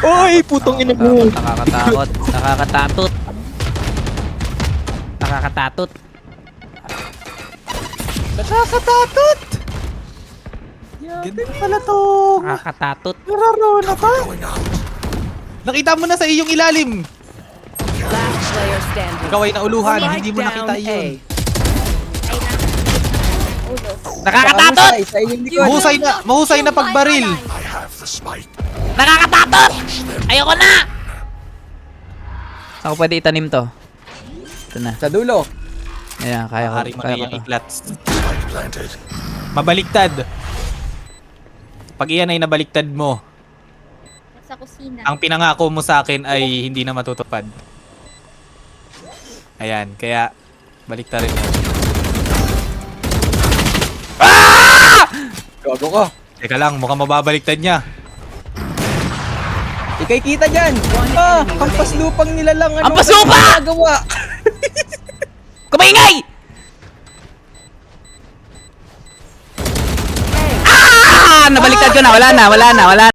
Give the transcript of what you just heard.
Oy, putong ina mo. Nakakatakot. Nakakatatot. Nakakatatot. Nakakatatot! Ganun pala to. Nakakatatot. Nararo na to. Nakita mo na sa iyong ilalim. Last player standing. Ikaw ay nauluhan, Spike hindi mo nakita down iyon. A. Nakakatatot! Sa inyong likod. Mahusay na pagbaril. Nakakatatot! Ayoko na! Saan ko pwede itanim to? Ito na. Sa dulo. Ayan, kaya ko. Hari mo na Kaya ko yung to. iklats. Mabaliktad. Pag iyan ay nabaliktad mo, Sa kusina. ang pinangako mo sa akin ay hindi na matutupad. Ayan, kaya baliktarin mo. Gago ko. Teka lang, mukhang mababaliktad niya. Ikay kita dyan. Hampas lupang nila lang. Ano Hampas lupa! Gawa. Kumaingay! Ah! Nabaliktad ko na. Wala na.